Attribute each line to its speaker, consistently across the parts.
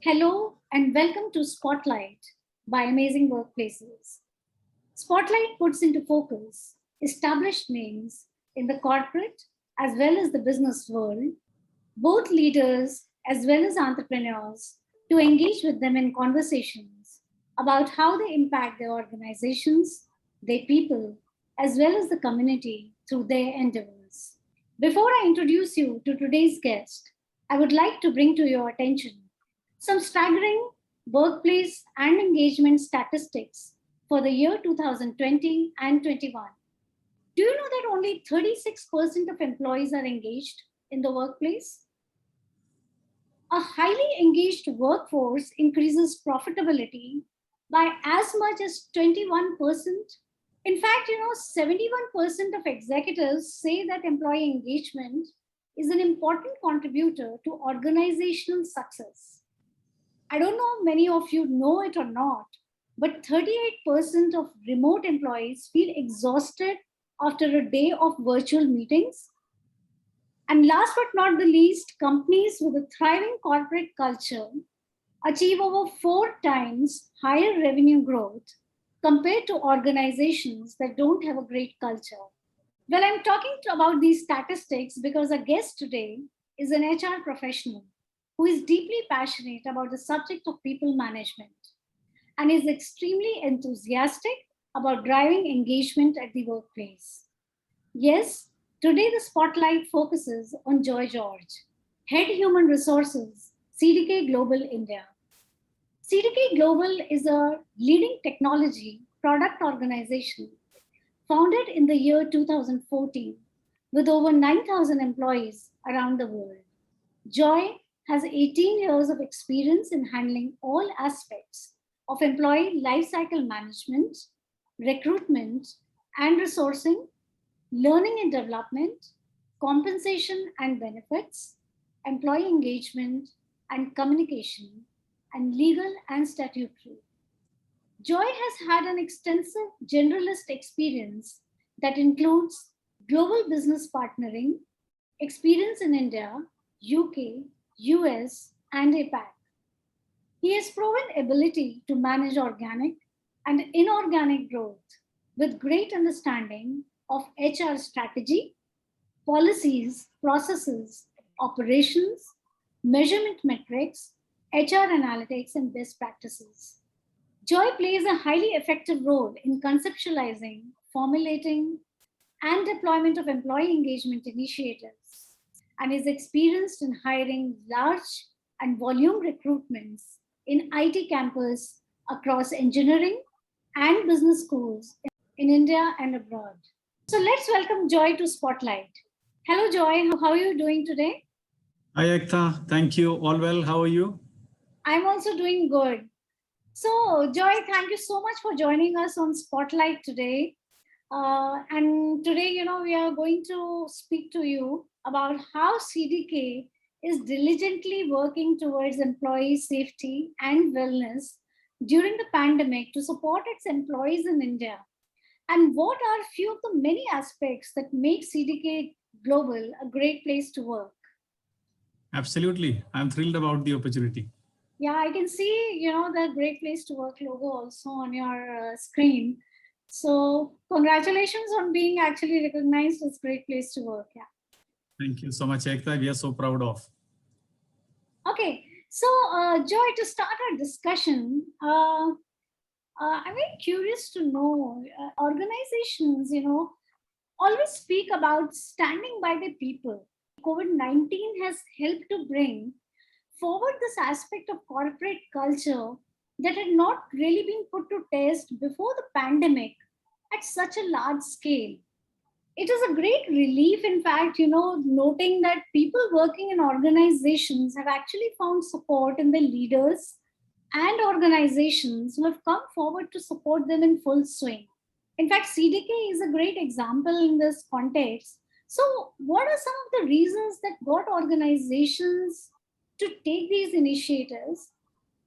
Speaker 1: Hello and welcome to Spotlight by Amazing Workplaces. Spotlight puts into focus established names in the corporate as well as the business world, both leaders as well as entrepreneurs, to engage with them in conversations about how they impact their organizations, their people, as well as the community through their endeavors. Before I introduce you to today's guest, I would like to bring to your attention some staggering workplace and engagement statistics for the year 2020 and 21. Do you know that only 36% of employees are engaged in the workplace? A highly engaged workforce increases profitability by as much as 21%. In fact, 71% of executives say that employee engagement is an important contributor to organizational success. I don't know many of you know it or not, but 38% of remote employees feel exhausted after a day of virtual meetings. And last but not the least, companies with a thriving corporate culture achieve over 4 times higher revenue growth compared to organizations that don't have a great culture. Well, I'm talking about these statistics because our guest today is an HR professional who is deeply passionate about the subject of people management and is extremely enthusiastic about driving engagement at the workplace. Yes, today the spotlight focuses on Joy George, Head Human Resources, CDK Global India. CDK Global is a leading technology product organization founded in the year 2014 with over 9,000 employees around the world. Joy has 18 years of experience in handling all aspects of employee lifecycle management, recruitment and resourcing, learning and development, compensation and benefits, employee engagement and communication, and legal and statutory. Joy has had an extensive generalist experience that includes global business partnering, experience in India, UK, US, and APAC. He has proven ability to manage organic and inorganic growth with great understanding of HR strategy, policies, processes, operations, measurement metrics, HR analytics, and best practices. Joy plays a highly effective role in conceptualizing, formulating, and deployment of employee engagement initiatives and is experienced in hiring large and volume recruitments in IT campus across engineering and business schools in India and abroad. So let's welcome Joy to Spotlight. Hello, Joy. How are you doing today?
Speaker 2: Hi, Ekta. Thank you. All well. How are you?
Speaker 1: I'm also doing good. So, Joy, thank you so much for joining us on Spotlight today. And today, we are going to speak to you about how CDK is diligently working towards employee safety and wellness during the pandemic to support its employees in India. And what are a few of the many aspects that make CDK Global a great place to work?
Speaker 2: Absolutely. I'm thrilled about the opportunity.
Speaker 1: Yeah, I can see, the Great Place to Work logo also on your screen. So congratulations on being actually recognized as Great Place to Work. Yeah.
Speaker 2: Thank you so much, Ekta. We are so proud of.
Speaker 1: Okay. So Joy, to start our discussion, I'm very curious to know organizations, always speak about standing by the people. COVID-19 has helped to bring forward this aspect of corporate culture that had not really been put to test before the pandemic at such a large scale. It is a great relief, in fact, noting that people working in organizations have actually found support in the leaders and organizations who have come forward to support them in full swing. In fact, CDK is a great example in this context. So, what are some of the reasons that got organizations to take these initiatives?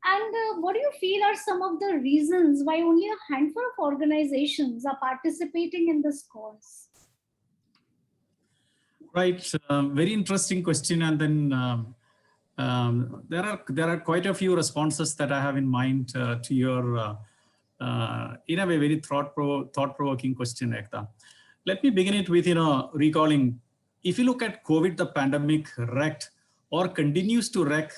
Speaker 1: And what do you feel are some of the reasons why only a handful of organizations are participating in this cause?
Speaker 2: Right. Very interesting question. And then There are quite a few responses that I have in mind to your, in a way, very thought-provoking question, Ekta. Let me begin it with, recalling, if you look at COVID, the pandemic wreaked or continues to wreak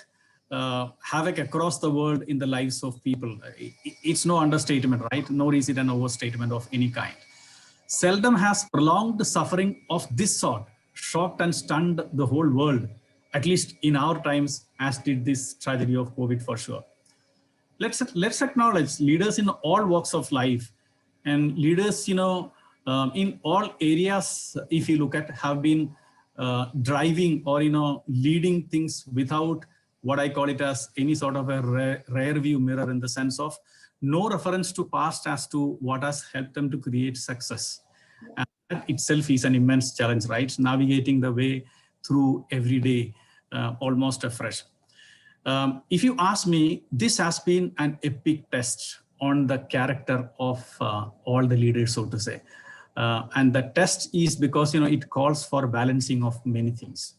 Speaker 2: havoc across the world in the lives of people. It's no understatement, right? Nor is it an overstatement of any kind. Seldom has prolonged suffering of this sort shocked and stunned the whole world, at least in our times, as did this tragedy of COVID for sure. Let's acknowledge leaders in all walks of life and leaders, in all areas, if you look at, have been driving or, leading things without what I call it as any sort of a rear view mirror, in the sense of no reference to past as to what has helped them to create success. And that itself is an immense challenge, right? Navigating the way through every day, almost afresh. If you ask me, this has been an epic test on the character of all the leaders, so to say. And the test is because, it calls for balancing of many things.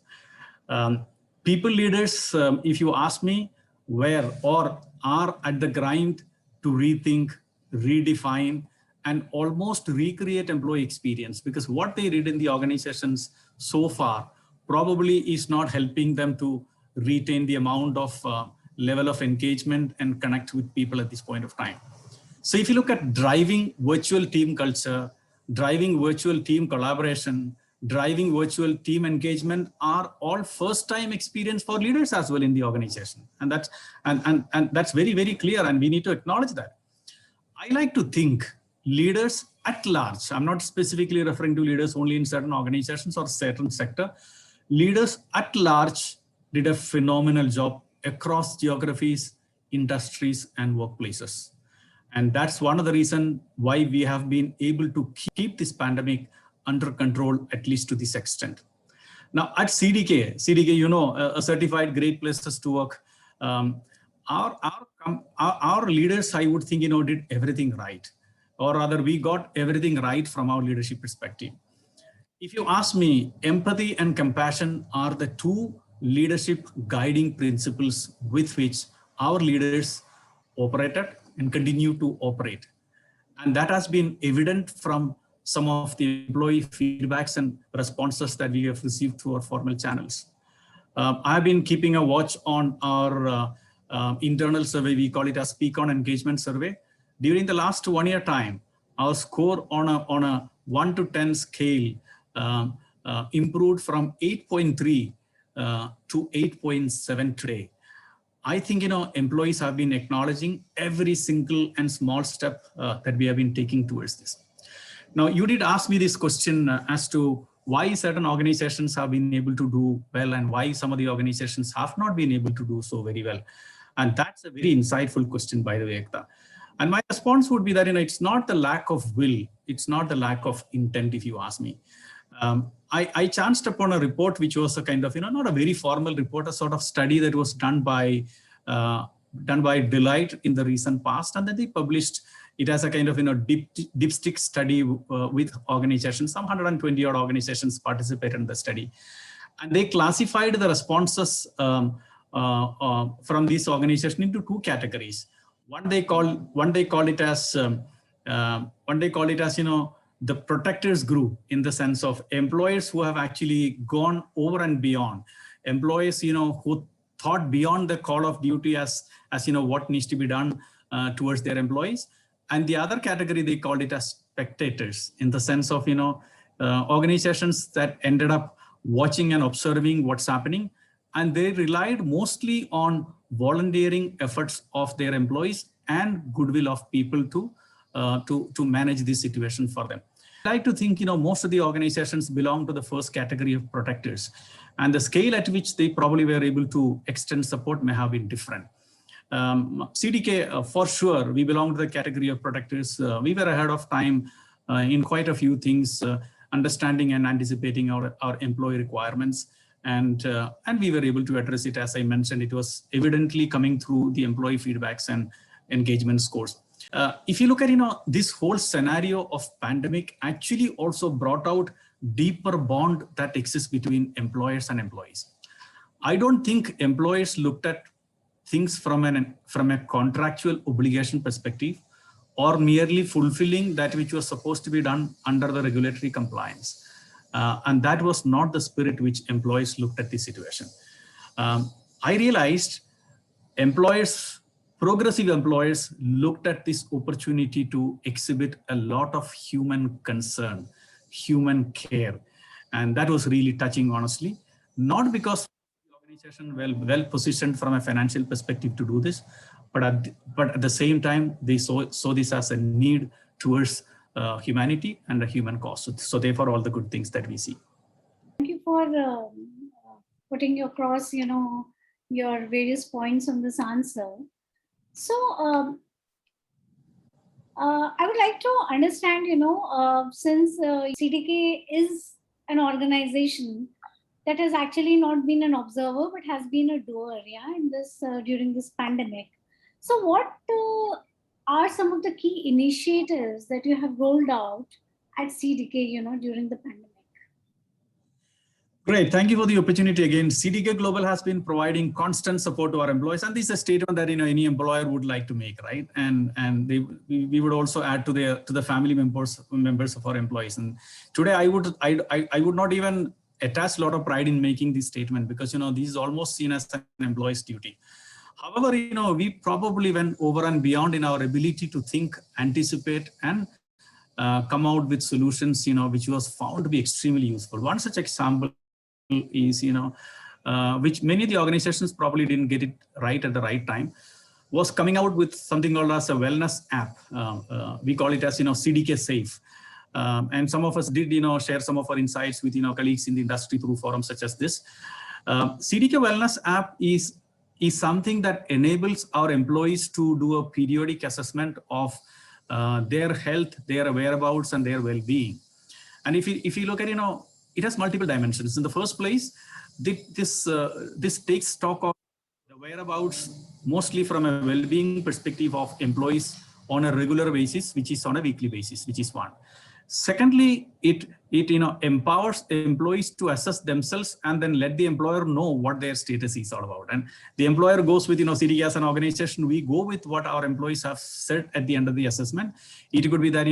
Speaker 2: People leaders, if you ask me, were or are at the grind to rethink, redefine, and almost recreate employee experience, because what they did in the organizations so far probably is not helping them to retain the amount of level of engagement and connect with people at this point of time. So if you look at driving virtual team culture, driving virtual team collaboration, driving virtual team engagement are all first-time experience for leaders as well in the organization. And that's very, very clear, and we need to acknowledge that. I like to think leaders at large, I'm not specifically referring to leaders only in certain organizations or certain sector, leaders at large did a phenomenal job across geographies, industries, and workplaces. And that's one of the reasons why we have been able to keep this pandemic under control, at least to this extent. Now at CDK, a certified great places to work, our leaders, I would think, did everything right, or rather we got everything right from our leadership perspective. If you ask me, empathy and compassion are the two leadership guiding principles with which our leaders operated and continue to operate. And that has been evident from some of the employee feedbacks and responses that we have received through our formal channels. I've been keeping a watch on our internal survey, we call it a Speak On Engagement survey. During the last 1 year time, our score on a 1 to 10 scale improved from 8.3 to 8.7 today. I think, employees have been acknowledging every single and small step that we have been taking towards this. Now, you did ask me this question as to why certain organizations have been able to do well and why some of the organizations have not been able to do so very well. And that's a very insightful question, by the way, Ekta. And my response would be that, it's not the lack of will, it's not the lack of intent, if you ask me. I chanced upon a report which was a kind of, not a very formal report, a sort of study that was done by Deloitte in the recent past, and then they published it as a kind of, dipstick study with organizations. Some 120 odd organizations participated in the study, and they classified the responses from this organization into two categories. One they call it as the protectors group, in the sense of employers who have actually gone over and beyond, employees who thought beyond the call of duty as what needs to be done towards their employees. And the other category, they called it as spectators, in the sense of organizations that ended up watching and observing what's happening, and they relied mostly on volunteering efforts of their employees and goodwill of people to manage this situation for them. I like to think, most of the organizations belong to the first category of protectors, and the scale at which they probably were able to extend support may have been different. CDK, for sure, we belong to the category of protectors. We were ahead of time in quite a few things, understanding and anticipating our employee requirements. And we were able to address it. As I mentioned, it was evidently coming through the employee feedbacks and engagement scores. If you look at, this whole scenario of pandemic actually also brought out deeper bond that exists between employers and employees. I don't think employers looked at things from a contractual obligation perspective, or merely fulfilling that which was supposed to be done under the regulatory compliance. And that was not the spirit which employees looked at the situation. I realized progressive employers looked at this opportunity to exhibit a lot of human concern, human care. And that was really touching, honestly, not because the organization well positioned from a financial perspective to do this, but at the same time, they saw this as a need towards humanity and a human cause. So therefore, all the good things that we see.
Speaker 1: Thank you for putting across, your various points on this answer. So I would like to understand, since CDK is an organization that has actually not been an observer, but has been a doer, in this during this pandemic. So what are some of the key initiatives that you have rolled out at CDK, during the pandemic?
Speaker 2: Great, thank you for the opportunity again. CDK Global has been providing constant support to our employees, and this is a statement that any employer would like to make, right? And we would also add to the family members of our employees. And today I would not even attach a lot of pride in making this statement, because this is almost seen as an employee's duty. However, we probably went over and beyond in our ability to think, anticipate, and come out with solutions, which was found to be extremely useful. One such example is, which many of the organizations probably didn't get it right at the right time, was coming out with something called as a wellness app. We call it as, CDK Safe. And some of us did, share some of our insights with, colleagues in the industry through forums such as this. CDK Wellness App is something that enables our employees to do a periodic assessment of their health, their whereabouts, and their well-being. And if you look at, it has multiple dimensions. In the first place, this takes stock of the whereabouts, mostly from a well-being perspective of employees on a regular basis, which is on a weekly basis, which is one. Secondly, it empowers employees to assess themselves and then let the employer know what their status is all about. And the employer goes with, CDK as an organization, we go with what our employees have said at the end of the assessment. It could be that,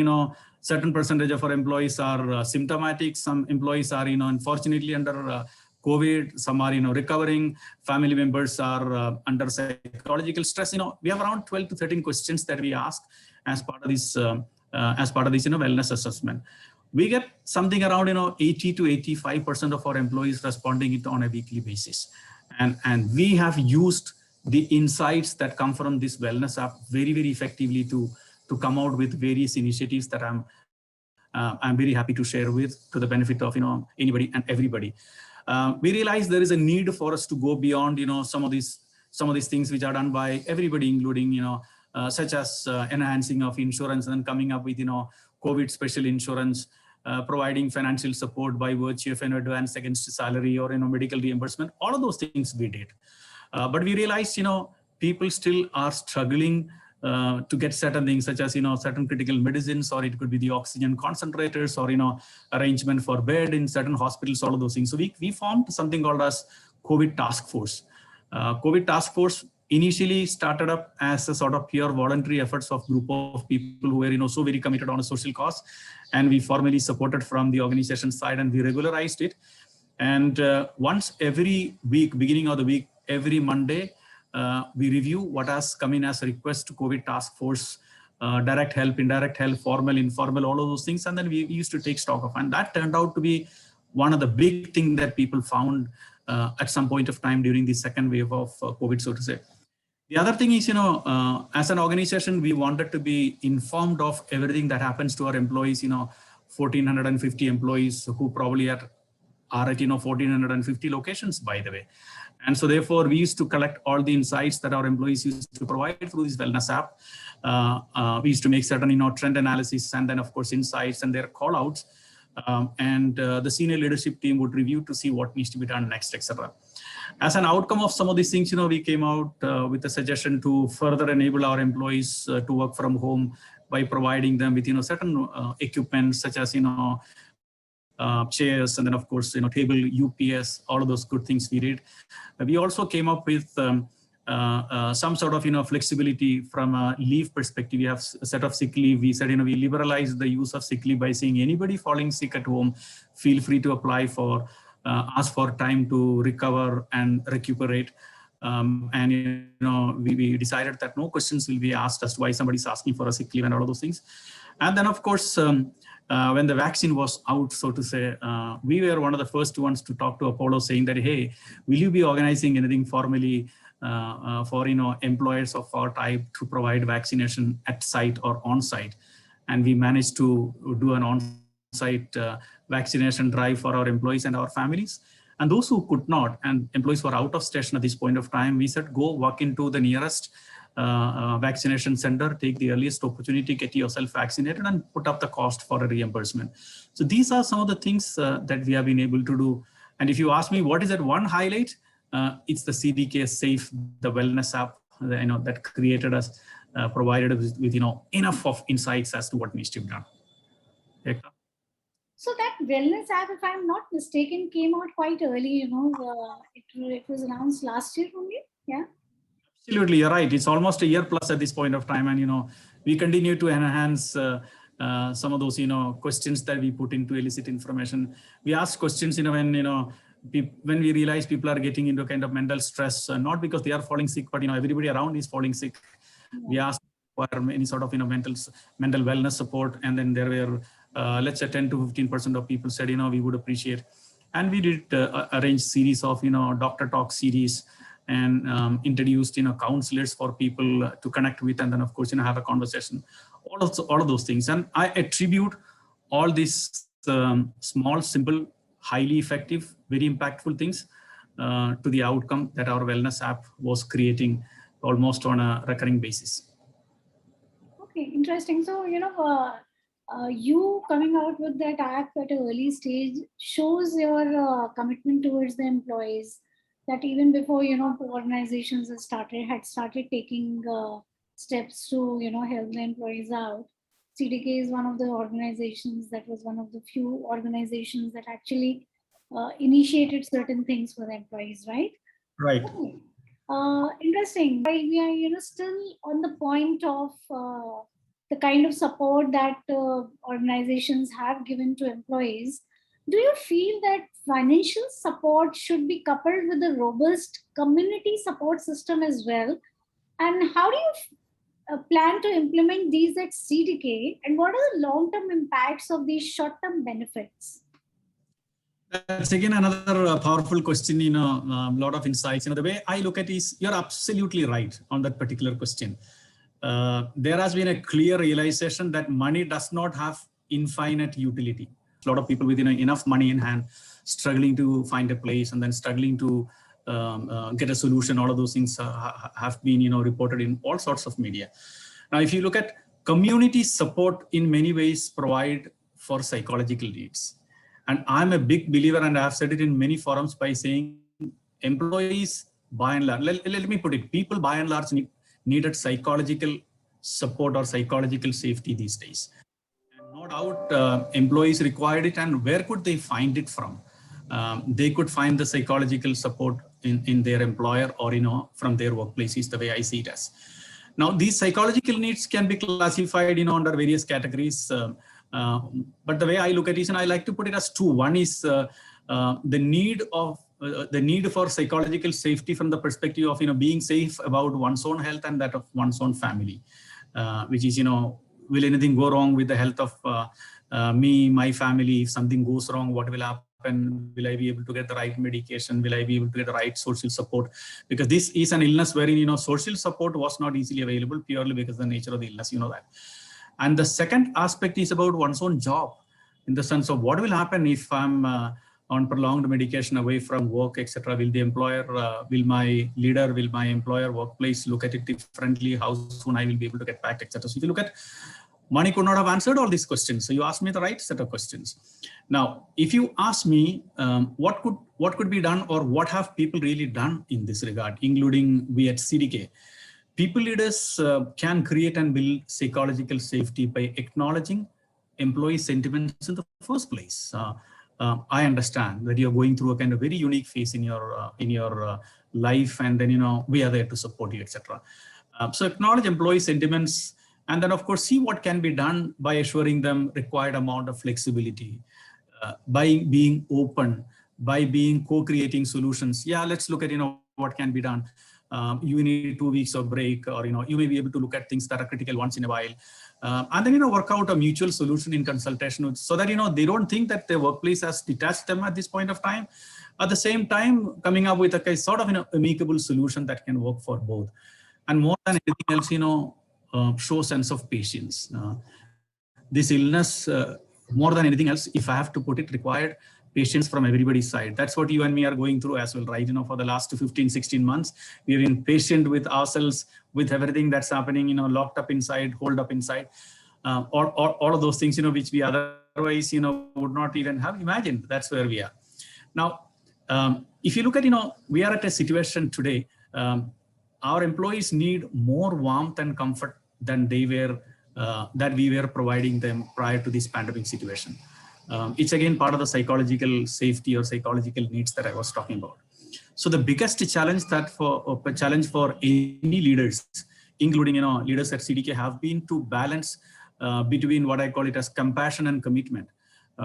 Speaker 2: certain percentage of our employees are symptomatic. Some employees are, unfortunately under COVID. Some are, recovering. Family members are under psychological stress. We have around 12 to 13 questions that we ask as part of this wellness assessment. We get something around 80 to 85% of our employees responding it on a weekly basis, and we have used the insights that come from this wellness app very, very effectively to come out with various initiatives that I'm very happy to share with, to the benefit of anybody and everybody. We realize there is a need for us to go beyond some of these things which are done by everybody, including such as enhancing of insurance and then coming up with COVID special insurance, providing financial support by virtue of an advance against salary or medical reimbursement. All of those things we did, but we realized people still are struggling to get certain things, such as certain critical medicines, or it could be the oxygen concentrators, or arrangement for bed in certain hospitals, all of those things. So we formed something called as COVID Task Force. COVID Task Force initially started up as a sort of pure voluntary efforts of group of people who were so very committed on a social cause, and we formally supported from the organization side, and we regularized it. And once every week, beginning of the week, every Monday, we review what has come in as a request to COVID Task Force, direct help, indirect help, formal, informal, all of those things. And then we used to take stock of, and that turned out to be one of the big things that people found at some point of time during the second wave of COVID, so to say. The other thing is, as an organization, we wanted to be informed of everything that happens to our employees, 1,450 employees who probably are at 1,450 locations, by the way. And so therefore, we used to collect all the insights that our employees used to provide through this wellness app. We used to make certain trend analysis, and then of course insights and their call outs. And the senior leadership team would review to see what needs to be done next, etc. As an outcome of some of these things, we came out with a suggestion to further enable our employees to work from home by providing them with certain equipment, such as chairs, and then of course, table, UPS, all of those good things we did. We also came up with some sort of flexibility from a leave perspective. We have a set of sick leave. We said we liberalized the use of sick leave by saying anybody falling sick at home, feel free to apply for, ask for time to recover and recuperate. And we decided that no questions will be asked as to why somebody's asking for a sick leave and all of those things. And then of course, when the vaccine was out, so to say, we were one of the first ones to talk to Apollo saying that, hey, will you be organizing anything formally for employers of our type to provide vaccination at site or on site? And we managed to do an on-site vaccination drive for our employees and our families. And those who could not, and employees were out of station at this point of time, we said, go walk into the nearest vaccination center, take the earliest opportunity, get yourself vaccinated, and put up the cost for a reimbursement. So these are some of the things that we have been able to do. And if you ask me, what is that one highlight? It's the CDK Safe, the wellness app, that created us, provided us with enough of insights as to what needs to be done. Ekta?
Speaker 1: So that wellness app, if I'm not mistaken, came out quite early. It was announced last year only. Yeah.
Speaker 2: Absolutely, you're right. It's almost a year plus at this point of time, and we continue to enhance some of those questions that we put into elicit information. We ask questions when we realize people are getting into kind of mental stress, not because they are falling sick, but everybody around is falling sick. Yeah. We ask for any sort of mental wellness support, and then there were let's say 10 to 15% of people said we would appreciate, and we did arrange series of doctor talk series, and introduced counselors for people to connect with, and then of course have a conversation. All of those things, and I attribute all these small, simple, highly effective, very impactful things to the outcome that our wellness app was creating almost on a recurring basis.
Speaker 1: Okay, interesting. So you coming out with that app at an early stage shows your commitment towards the employees. That even before organizations had started taking steps to help the employees out. CDK is one of the organizations that was one of the few organizations that actually initiated certain things for the employees, right?
Speaker 2: Right.
Speaker 1: Okay. Interesting. We are still on the point of the kind of support that organizations have given to employees. Do you feel that financial support should be coupled with a robust community support system as well? And how do you plan to implement these at CDK? And what are the long-term impacts of these short-term benefits?
Speaker 2: That's again another powerful question, a lot of insights. The way I look at it is, you're absolutely right on that particular question. There has been a clear realization that money does not have infinite utility. A lot of people with enough money in hand, struggling to find a place, and then struggling to get a solution. All of those things have been reported in all sorts of media. Now, if you look at community support, in many ways provide for psychological needs. And I'm a big believer, and I've said it in many forums, by saying employees, by and large, let me put it, people by and large needed psychological support or psychological safety these days. And no doubt employees required it, and where could they find it from? They could find the psychological support in their employer or from their workplace, is the way I see it as. Now, these psychological needs can be classified under various categories. But the way I look at it, and I like to put it as two. One is the need for psychological safety from the perspective of being safe about one's own health and that of one's own family, which is will anything go wrong with the health of me, my family? If something goes wrong, what will happen? Will I be able to get the right medication? Will I be able to get the right social support? Because this is an illness wherein social support was not easily available, purely because of the nature of the illness. That. And the second aspect is about one's own job, in the sense of what will happen if I'm on prolonged medication away from work, etc. Will the employer, will my leader, will my employer, workplace look at it differently? How soon I will be able to get back, etc. So if you look at, money could not have answered all these questions. So you asked me the right set of questions. Now, if you ask me what could be done, or what have people really done in this regard, including we at CDK, people leaders can create and build psychological safety by acknowledging employee sentiments in the first place. I understand that you're going through a kind of very unique phase in your life, and then we are there to support you, etc. So acknowledge employee sentiments, and then of course see what can be done by assuring them required amount of flexibility, by being open, by being co-creating solutions. Yeah, let's look at what can be done. You need 2 weeks of break, or you may be able to look at things that are critical once in a while, and then work out a mutual solution in consultation, so that they don't think that their workplace has detached them at this point of time. At the same time, coming up with a sort of amicable solution that can work for both. And more than anything else, show sense of patience. This illness, more than anything else, if I have to put it, required patience from everybody's side. That's what you and me are going through as well, right? For the last 15, 16 months, we've been patient with ourselves, with everything that's happening, locked up inside, holed up inside, or all of those things, which we otherwise, would not even have imagined. That's where we are. Now, if you look at, we are at a situation today, our employees need more warmth and comfort than that we were providing them prior to this pandemic situation. It's again part of the psychological safety or psychological needs that I was talking about. So the biggest challenge for any leaders, including leaders at CDK, have been to balance between what I call it as compassion and commitment.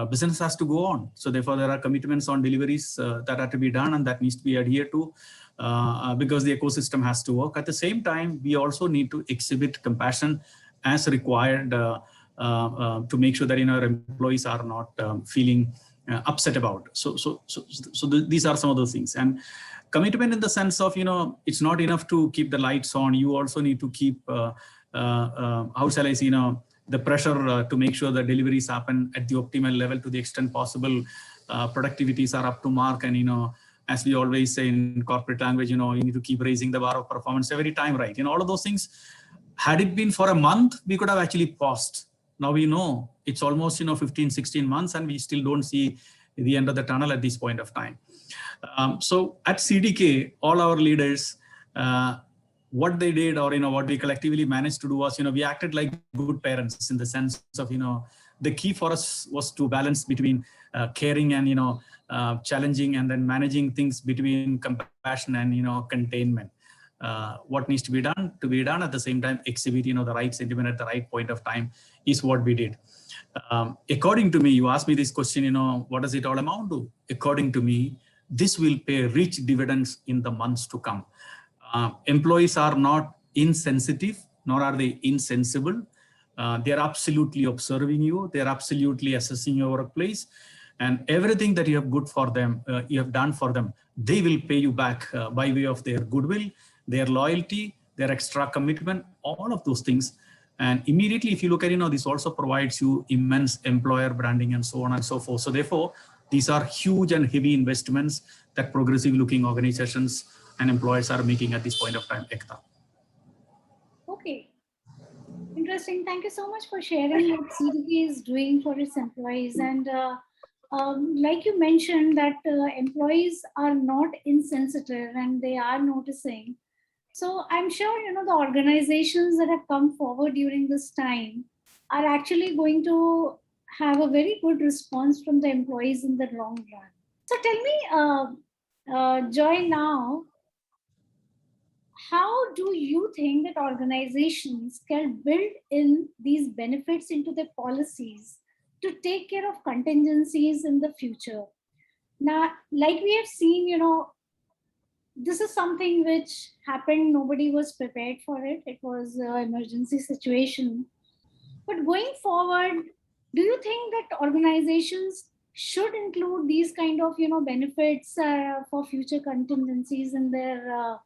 Speaker 2: Business has to go on, so therefore there are commitments on deliveries that are to be done and that needs to be adhered to, because the ecosystem has to work. At the same time, we also need to exhibit compassion as required, to make sure that our employees are not feeling upset about. So these are some of those things. And commitment in the sense of, it's not enough to keep the lights on. You also need to keep, how shall I say, the pressure to make sure that deliveries happen at the optimal level to the extent possible. Productivities are up to mark, and as we always say in corporate language, you need to keep raising the bar of performance every time, right? All of those things. Had it been for a month, we could have actually paused. Now we know it's almost 15, 16 months, and we still don't see the end of the tunnel at this point of time. So at CDK, all our leaders, what they did, or what we collectively managed to do was, we acted like good parents, in the sense of, the key for us was to balance between caring and challenging, and then managing things between compassion and containment. What needs to be done at the same time, exhibit the right sentiment at the right point of time, is what we did. According to me, you asked me this question, what does it all amount to? According to me, this will pay rich dividends in the months to come. Employees are not insensitive, nor are they insensible. They are absolutely observing you. They are absolutely assessing your workplace, and everything that you have good for them, you have done for them, they will pay you back by way of their goodwill, their loyalty, their extra commitment, all of those things. And immediately, if you look at, this also provides you immense employer branding and so on and so forth. So therefore, these are huge and heavy investments that progressive looking organizations and employers are making at this point of time, Ekta.
Speaker 1: Okay. Interesting. Thank you so much for sharing what CDK is doing for its employees. And like you mentioned, that employees are not insensitive and they are noticing. So I'm sure, the organizations that have come forward during this time are actually going to have a very good response from the employees in the long run. So tell me, Joy, now, how do you think that organizations can build in these benefits into their policies to take care of contingencies in the future? Now, like we have seen, this is something which happened. Nobody was prepared for it. It was an emergency situation. But going forward, do you think that organizations should include these kind of, benefits for future contingencies in their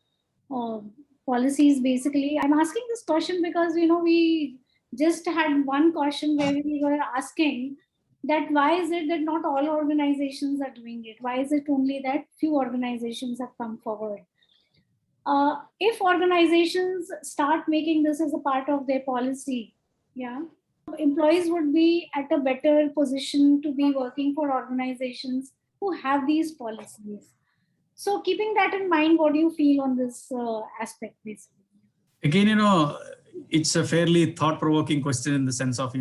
Speaker 1: uh, policies? Basically, I'm asking this question because we just had one question where we were asking that why is it that not all organizations are doing it? Why is it only that few organizations have come forward? If organizations start making this as a part of their policy, yeah, employees would be at a better position to be working for organizations who have these policies. So keeping that in mind, what do you feel on this aspect, basically?
Speaker 2: Again, it's a fairly thought-provoking question, in the sense of,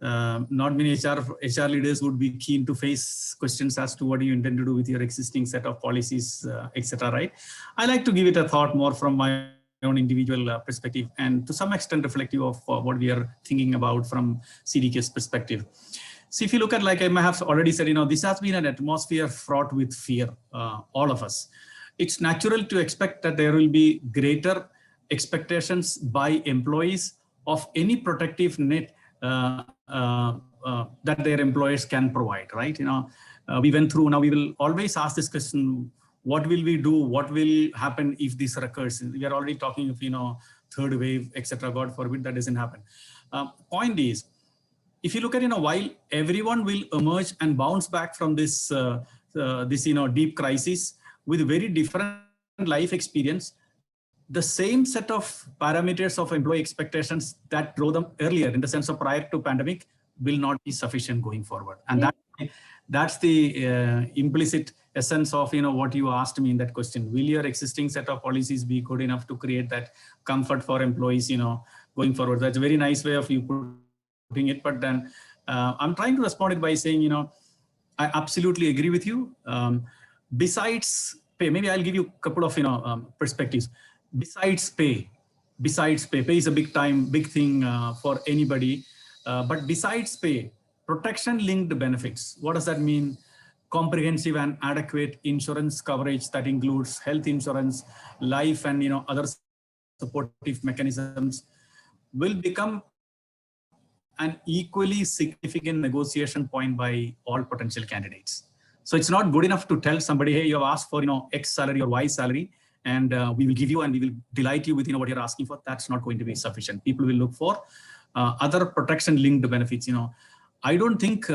Speaker 2: not many HR leaders would be keen to face questions as to what do you intend to do with your existing set of policies, etc. Right? I like to give it a thought more from my own individual perspective, and to some extent reflective of what we are thinking about from CDK's perspective. So if you look at, like I may have already said, this has been an atmosphere fraught with fear, all of us. It's natural to expect that there will be greater expectations by employees of any protective net that their employers can provide, right? We went through, now we will always ask this question, what will we do? What will happen if this occurs? We are already talking of, third wave, etc. God forbid that doesn't happen. Point is, if you look at, while everyone will emerge and bounce back from this, deep crisis with very different life experience, the same set of parameters of employee expectations that drove them earlier in the sense of prior to pandemic will not be sufficient going forward. And that's the implicit essence of, what you asked me in that question. Will your existing set of policies be good enough to create that comfort for employees, going forward? That's a very nice way of you putting it. But then I'm trying to respond it by saying, I absolutely agree with you. Besides pay, maybe I'll give you a couple of, perspectives. Besides pay is a big thing for anybody. But besides pay, protection-linked benefits. What does that mean? Comprehensive and adequate insurance coverage that includes health insurance, life, and other supportive mechanisms will become an equally significant negotiation point by all potential candidates. So it's not good enough to tell somebody, hey, you have asked for X salary or Y salary, and we will give you and we will delight you with what you're asking for. That's not going to be sufficient. People will look for other protection-linked benefits. I don't think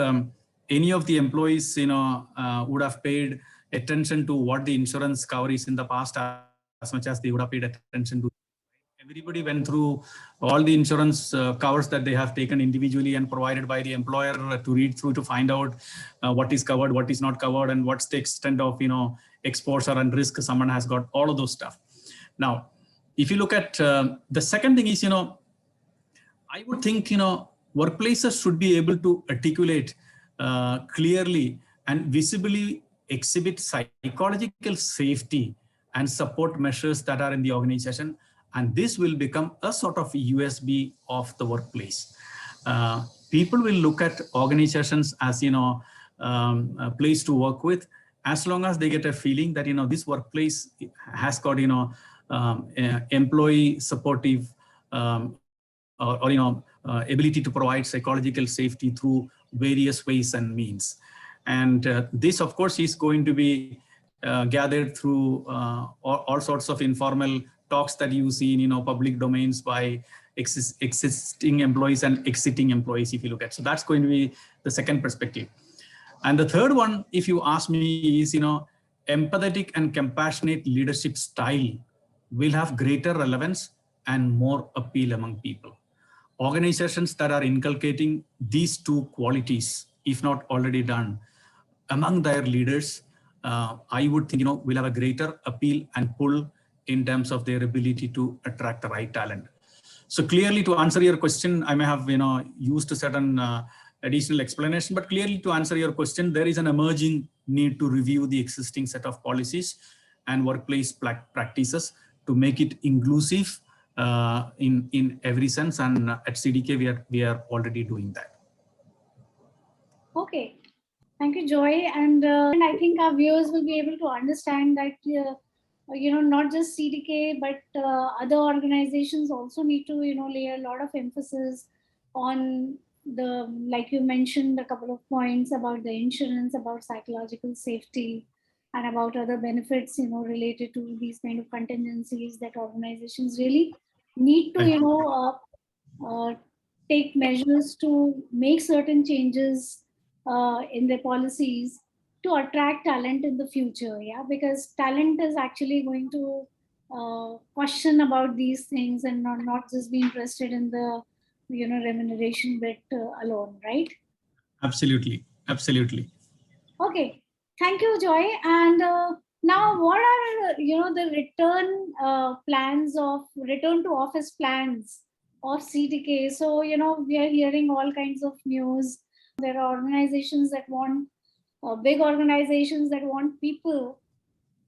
Speaker 2: any of the employees would have paid attention to what the insurance cover is in the past as much as they would have paid attention to. Everybody went through all the insurance covers that they have taken individually and provided by the employer to read through to find out what is covered, what is not covered, and what's the extent of exposure and risk someone has got, all of those stuff. Now, if you look at the second thing is, I would think, workplaces should be able to articulate clearly and visibly exhibit psychological safety and support measures that are in the organization. And this will become a sort of USB of the workplace. People will look at organizations as, a place to work with, as long as they get a feeling that, this workplace has got, employee supportive ability to provide psychological safety through various ways and means. And this, of course, is going to be gathered through all sorts of informal talks that you see in public domains by existing employees and exiting employees, if you look at. So that's going to be the second perspective. And the third one, if you ask me, is empathetic and compassionate leadership style will have greater relevance and more appeal among people. Organizations that are inculcating these two qualities, if not already done, among their leaders, I would think will have a greater appeal and pull in terms of their ability to attract the right talent. So clearly, to answer your question, I may have used a certain additional explanation, but clearly to answer your question, there is an emerging need to review the existing set of policies and workplace practices to make it inclusive in every sense. And at CDK, we are already doing that.
Speaker 1: Okay, thank you, Joy. And I think our viewers will be able to understand that not just CDK, but other organizations also need to lay a lot of emphasis on the, like you mentioned, a couple of points about the insurance, about psychological safety, and about other benefits related to these kind of contingencies that organizations really need to take measures to make certain changes in their policies to attract talent in the future. Yeah, because talent is actually going to question about these things and not just be interested in the remuneration bit alone, right?
Speaker 2: Absolutely.
Speaker 1: Okay, thank you, Joy. And now, what are the return plans of return to office plans of CDK. So, we are hearing all kinds of news. There are organizations that want, big organizations that want people,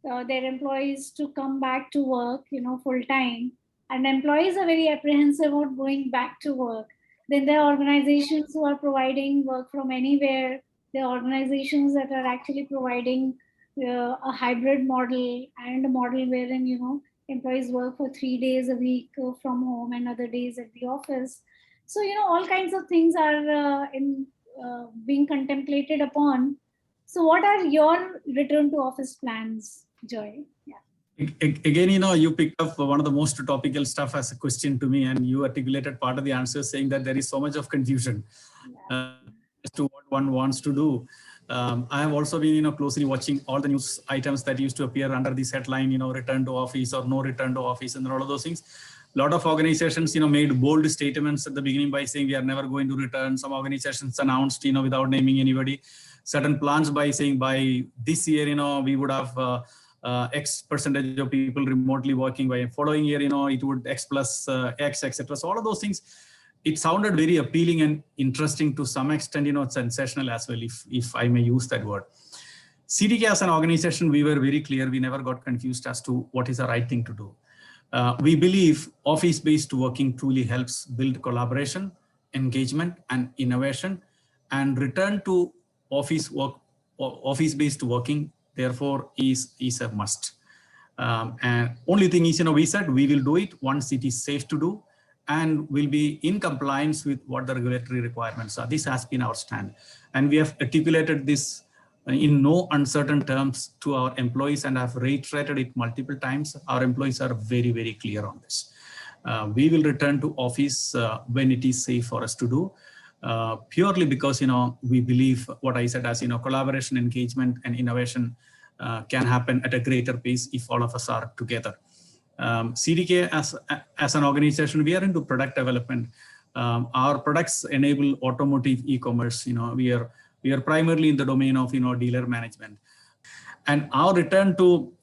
Speaker 1: their employees to come back to work, full time. And employees are very apprehensive about going back to work. Then there are organizations who are providing work from anywhere. There are organizations that are actually providing a hybrid model and a model wherein, employees work for 3 days a week from home and other days at the office. So, all kinds of things are being contemplated upon. So what are your return to office plans, Joy? Yeah.
Speaker 2: Again, you picked up one of the most topical stuff as a question to me, and you articulated part of the answer saying that there is so much of confusion as to what one wants to do. I have also been, closely watching all the news items that used to appear under this headline, return to office or no return to office and all of those things. A lot of organizations, made bold statements at the beginning by saying we are never going to return. Some organizations announced, without naming anybody, certain plans by saying by this year, we would have X percentage of people remotely working. By following year, it would X plus X, etc. So all of those things, it sounded very appealing and interesting to some extent, sensational as well, if I may use that word. CDK as an organization, we were very clear. We never got confused as to what is the right thing to do. We believe office-based working truly helps build collaboration, engagement, and innovation, and return to office-based working, therefore, is a must. And only thing is, we said we will do it once it is safe to do and will be in compliance with what the regulatory requirements are. This has been our stand. And we have articulated this in no uncertain terms to our employees and have reiterated it multiple times. Our employees are very, very clear on this. We will return to office when it is safe for us to do, purely because, we believe what I said as, collaboration, engagement, and innovation can happen at a greater pace if all of us are together. CDK as an organization, we are into product development. Our products enable automotive e-commerce. We are primarily in the domain of dealer management, and our return to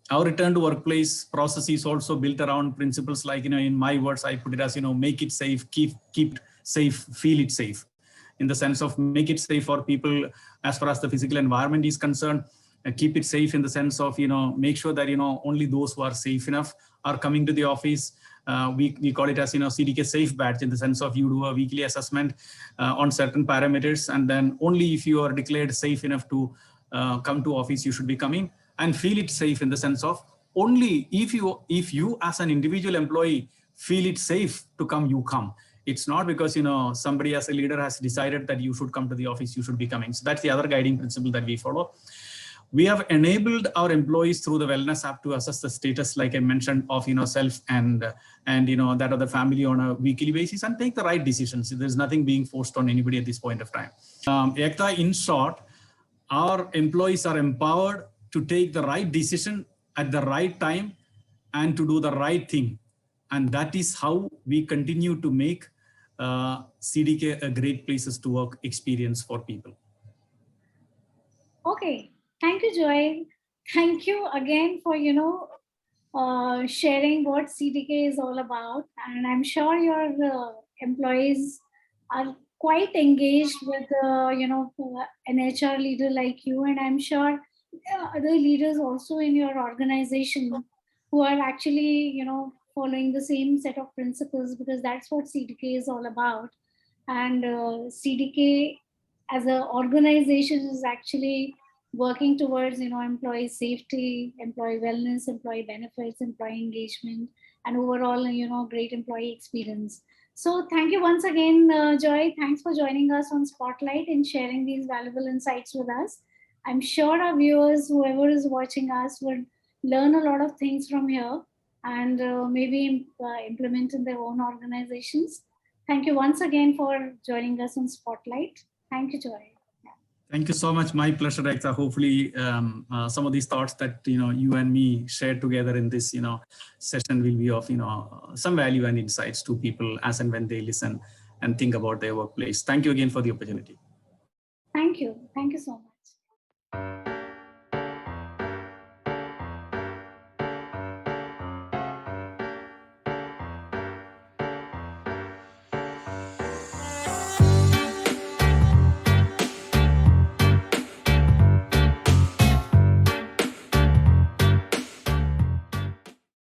Speaker 2: workplace process is also built around principles like, in my words, I put it as, make it safe, keep it safe, feel it safe, in the sense of make it safe for people as far as the physical environment is concerned. Keep it safe in the sense of, make sure that, only those who are safe enough are coming to the office. We call it as, CDK Safe Badge, in the sense of you do a weekly assessment on certain parameters, and then only if you are declared safe enough to come to office, you should be coming. And feel it safe in the sense of only if you as an individual employee feel it safe to come, you come. It's not because, somebody as a leader has decided that you should come to the office, you should be coming. So that's the other guiding principle that we follow. We have enabled our employees through the Wellness app to assess the status, like I mentioned, of self and that of the family on a weekly basis and take the right decisions. There's nothing being forced on anybody at this point of time. Ekta, in short, our employees are empowered to take the right decision at the right time and to do the right thing. And that is how we continue to make CDK a great places to work experience for people.
Speaker 1: Okay. Thank you, Joy. Thank you again for, sharing what CDK is all about. And I'm sure your employees are quite engaged with, an HR leader like you. And I'm sure there are other leaders also in your organization who are actually, following the same set of principles, because that's what CDK is all about. And CDK as an organization is actually working towards, employee safety, employee wellness, employee benefits, employee engagement, and overall, great employee experience. So thank you once again, Joy. Thanks for joining us on Spotlight and sharing these valuable insights with us. I'm sure our viewers, whoever is watching us, would learn a lot of things from here and maybe implement in their own organizations. Thank you once again for joining us on Spotlight. Thank you, Joy.
Speaker 2: Thank you so much. My pleasure, Ekta. Hopefully, some of these thoughts that you and me shared together in this session will be of some value and insights to people as and when they listen and think about their workplace. Thank you again for the opportunity.
Speaker 1: Thank you. Thank you so much.